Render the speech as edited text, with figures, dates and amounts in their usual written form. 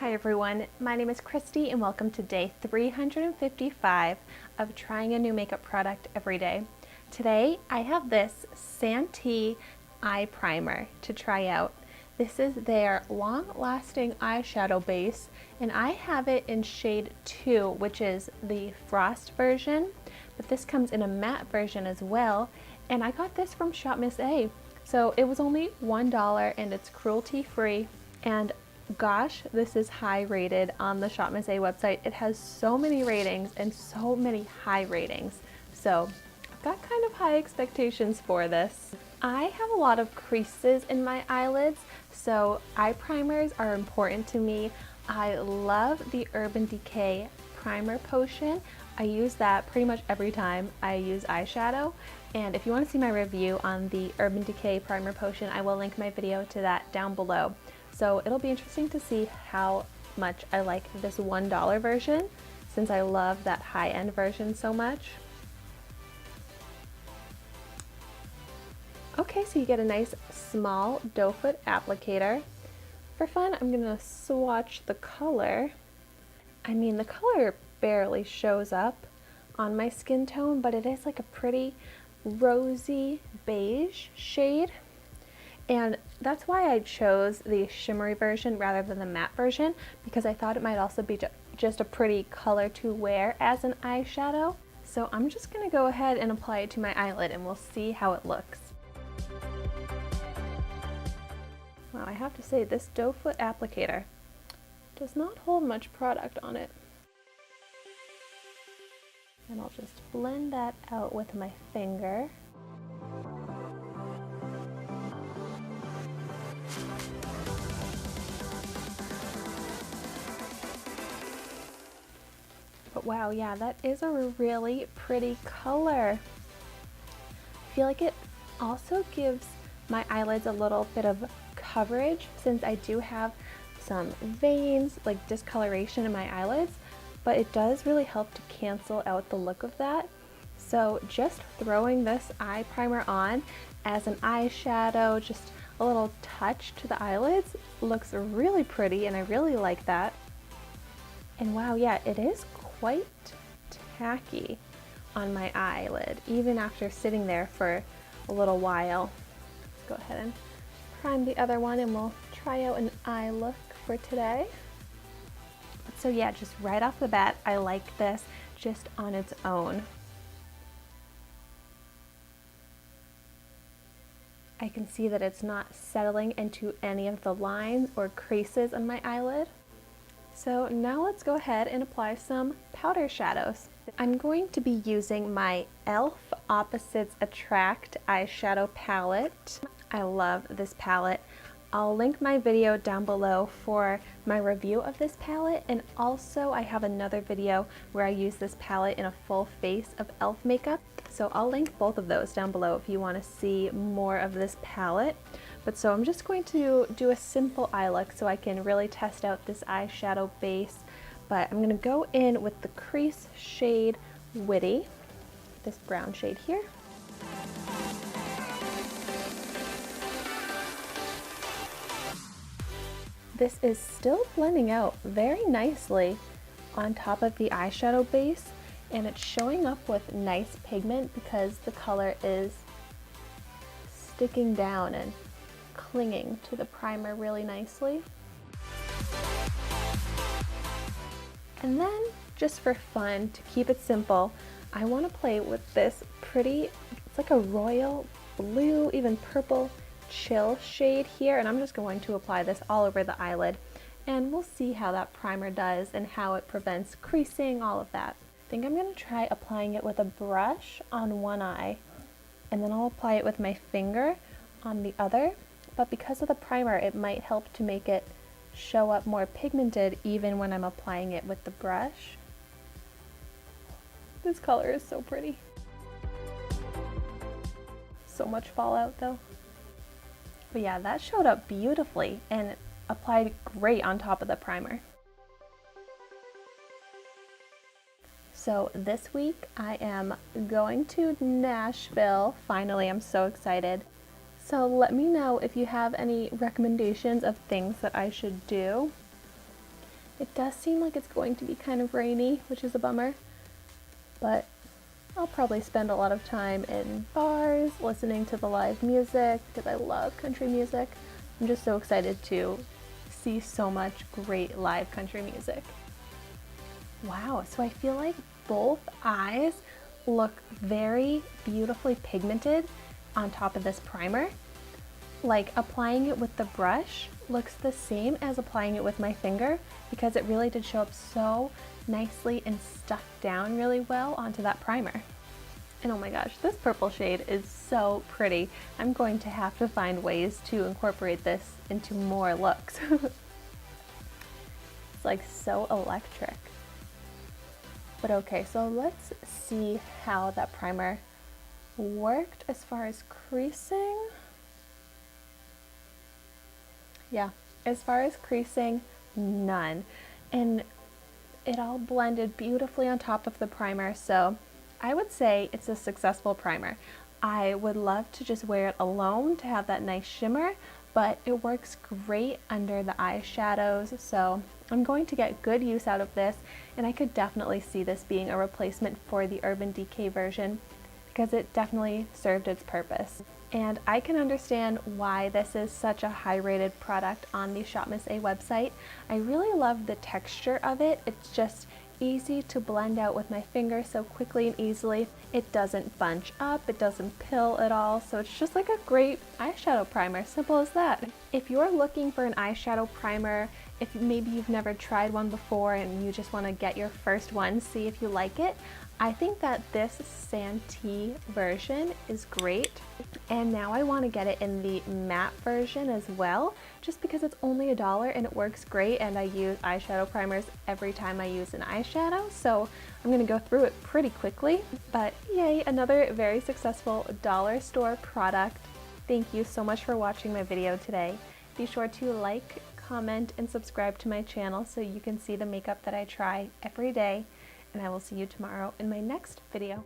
Hi everyone, my name is Christy and welcome to day 355 of trying a new makeup product every day. Today I have this Santee eye primer to try out. This is their long-lasting eyeshadow base and I have it in shade 2, which is the frost version, but this comes in a matte version as well, and I got this from ShopMissA. So it was only $1 and it's cruelty free, and gosh, this is high rated on the ShopMissA website. It has so many ratings and so many high ratings. So I've got kind of high expectations for this. I have a lot of creases in my eyelids, so eye primers are important to me. I love the Urban Decay primer potion. I use that pretty much every time I use eyeshadow. And if you want to see my review on the Urban Decay primer potion, I will link my video to that down below. So it'll be interesting to see how much I like this $1 version, since I love that high-end version so much. Okay, so you get a nice small doe foot applicator. For fun, I'm gonna swatch the color. I mean, the color barely shows up on my skin tone, but it is like a pretty rosy beige shade. And that's why I chose the shimmery version rather than the matte version, because I thought it might also be just a pretty color to wear as an eyeshadow. So I'm just gonna go ahead and apply it to my eyelid and we'll see how it looks. Wow, I have to say this doe foot applicator does not hold much product on it. And I'll just blend that out with my finger. But wow, yeah, that is a really pretty color. I feel like it also gives my eyelids a little bit of coverage, since I do have some veins, like discoloration in my eyelids, but it does really help to cancel out the look of that. So just throwing this eye primer on as an eyeshadow, just a little touch to the eyelids, looks really pretty, and I really like that. And wow, yeah, it is quite tacky on my eyelid, even after sitting there for a little while. Let's go ahead and prime the other one and we'll try out an eye look for today. So yeah, just right off the bat, I like this just on its own. I can see that it's not settling into any of the lines or creases on my eyelid. So now let's go ahead and apply some powder shadows. I'm going to be using my e.l.f. Opposites Attract eyeshadow palette. I love this palette. I'll link my video down below for my review of this palette, and also I have another video where I use this palette in a full face of e.l.f. makeup. So I'll link both of those down below if you want to see more of this palette. But so I'm just going to do a simple eye look so I can really test out this eyeshadow base. But I'm going to go in with the crease shade Witty, this brown shade here. This is still blending out very nicely on top of the eyeshadow base, and it's showing up with nice pigment because the color is sticking down and clinging to the primer really nicely. And then, just for fun, to keep it simple, I want to play with this pretty, it's like a royal blue, even purple chill shade here, and I'm just going to apply this all over the eyelid, and we'll see how that primer does and how it prevents creasing, all of that. I think I'm going to try applying it with a brush on one eye, and then I'll apply it with my finger on the other. But because of the primer, it might help to make it show up more pigmented even when I'm applying it with the brush. This color is so pretty. So much fallout though. But yeah, that showed up beautifully and applied great on top of the primer. So this week I am going to Nashville. Finally, I'm so excited. So let me know if you have any recommendations of things that I should do. It does seem like it's going to be kind of rainy, which is a bummer, but I'll probably spend a lot of time in bars listening to the live music because I love country music. I'm just so excited to see so much great live country music. Wow, so I feel like both eyes look very beautifully pigmented on top of this primer. Like applying it with the brush looks the same as applying it with my finger because it really did show up so nicely and stuck down really well onto that primer. And oh my gosh, this purple shade is so pretty. I'm going to have to find ways to incorporate this into more looks. It's like so electric. But okay, so let's see how that primer worked as far as creasing. Yeah, as far as creasing, none. And it all blended beautifully on top of the primer, so I would say it's a successful primer. I would love to just wear it alone to have that nice shimmer, but it works great under the eyeshadows, so I'm going to get good use out of this, and I could definitely see this being a replacement for the Urban Decay version because it definitely served its purpose. And I can understand why this is such a high-rated product on the ShopMissA website. I really love the texture of it. It's just easy to blend out with my finger so quickly and easily. It doesn't bunch up, it doesn't pill at all, so it's just like a great eyeshadow primer, simple as that. If you're looking for an eyeshadow primer, if maybe you've never tried one before and you just want to get your first one, see if you like it, I think that this Santee version is great. And now I want to get it in the matte version as well, just because it's only $1 and it works great, and I use eyeshadow primers every time I use an eyeshadow, so I'm going to go through it pretty quickly. But yay, another very successful dollar store product. Thank you so much for watching my video today. Be sure to like, comment, and subscribe to my channel so you can see the makeup that I try every day. And I will see you tomorrow in my next video.